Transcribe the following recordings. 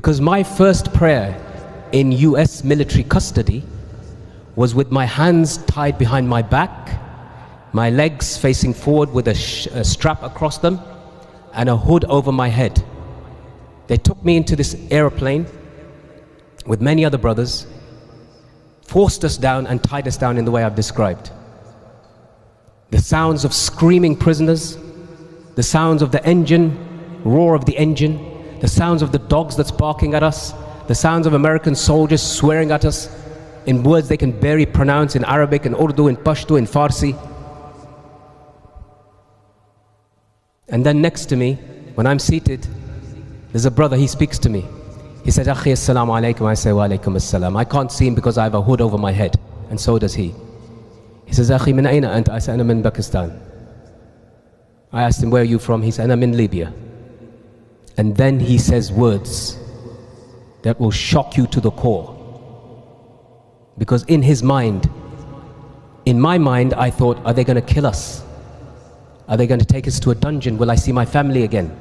Because my first prayer in US military custody was with my hands tied behind my back, my legs facing forward with a strap across them, and a hood over my head. They took me into this airplane with many other brothers, forced us down and tied us down in the way I've described. The sounds of screaming prisoners, the sounds of the engine, roar of the engine, the sounds of the dogs that's barking at us, the sounds of American soldiers swearing at us in words they can barely pronounce, in Arabic, in Urdu, in Pashto, in Farsi. And then next to me, when I'm seated, there's a brother, he speaks to me. He said, Akhi, assalamu alaikum. I say, wa alaikum assalam. I can't see him because I have a hood over my head, and so does he. He says, Akhi, min ayna anta? I said, ana min Pakistan. I asked him, where are you from? He said, ana min Libya. And then he says words that will shock you to the core. Because in his mind, in my mind, I thought, are they going to kill us? Are they going to take us to a dungeon? Will I see my family again?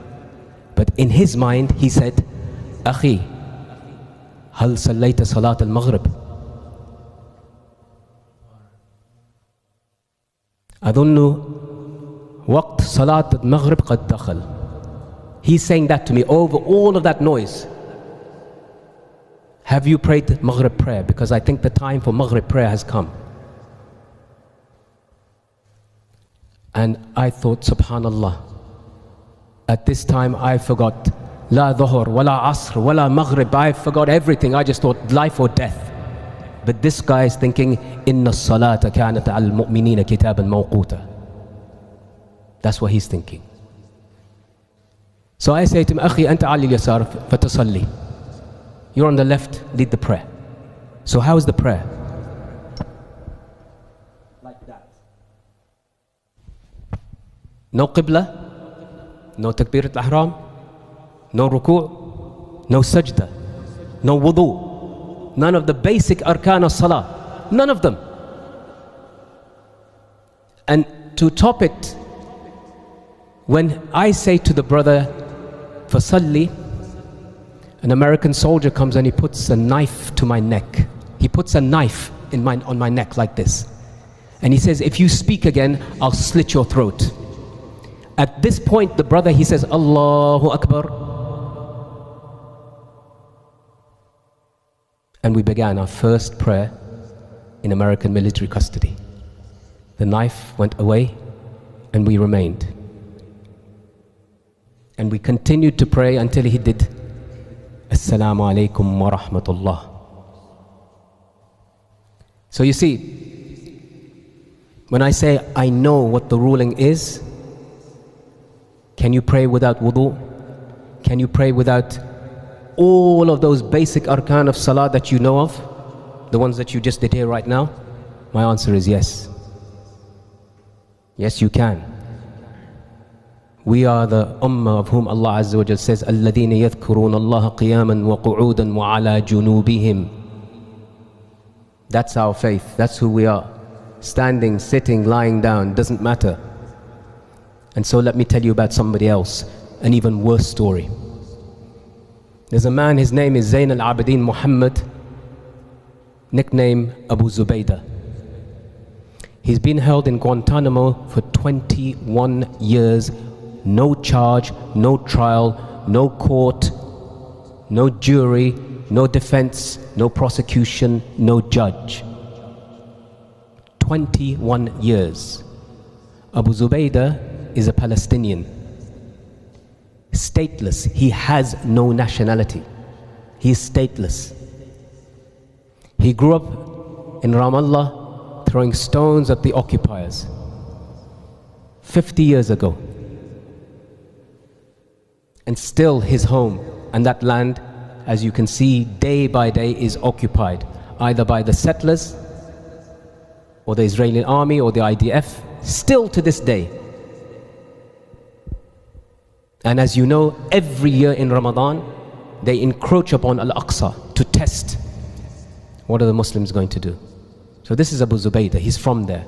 But in his mind, he said, Akhi, hal sallayta salat al-maghrib? Adunnu waqt salat al-maghrib qad dakhal. He's saying that to me over all of that noise. Have you prayed Maghrib prayer? Because I think the time for Maghrib prayer has come. And I thought, subhanallah, at this time I forgot la dhuhr, wala asr, wala maghrib. I forgot everything. I just thought life or death. But this guy is thinking, inna salata kanat al mu'minina kitaban mawquta. That's what he's thinking. So I say to him, Akhi, anta ali al-yasar fatasalli. You're on the left, lead the prayer. So how is the prayer? Like that. No qibla, no takbirat al-ihram, no ruku', no sajda, no wudu, none of the basic arkan as-salah, none of them. And to top it, when I say to the brother, fasalli, an American soldier comes and he puts a knife to my neck. He puts a knife on my neck like this. And he says, if you speak again, I'll slit your throat. At this point, the brother, he says, Allahu Akbar. And we began our first prayer in American military custody. The knife went away and we remained. And we continued to pray until he did Assalamu alaikum wa rahmatullah. So you see, when I say I know what the ruling is, can you pray without wudu? Can you pray without all of those basic arkan of salah that you know of? The ones that you just did here right now? My answer is yes. Yes, you can. We are the ummah of whom Allah Azza wa Jal says, الَّذِينَ يَذْكُرُونَ اللَّهَ قِيَامًا وَقُعُودًا وَعَلَى جُنُوبِهِمْ. That's our faith. That's who we are. Standing, sitting, lying down, doesn't matter. And so let me tell you about somebody else, an even worse story. There's a man, his name is Zain al-Abidin Muhammad, nickname Abu Zubaydah. He's been held in Guantanamo for 21 years. No charge, no trial, no court, no jury, no defense, no prosecution, no judge. 21 years. Abu Zubaydah is a Palestinian. Stateless. He has no nationality. He is stateless. He grew up in Ramallah, throwing stones at the occupiers. 50 years ago. And still his home and that land, as you can see, day by day is occupied, either by the settlers or the Israeli army or the IDF, still to this day. And as you know, every year in Ramadan, they encroach upon Al-Aqsa to test what are the Muslims going to do. So this is Abu Zubaydah, he's from there.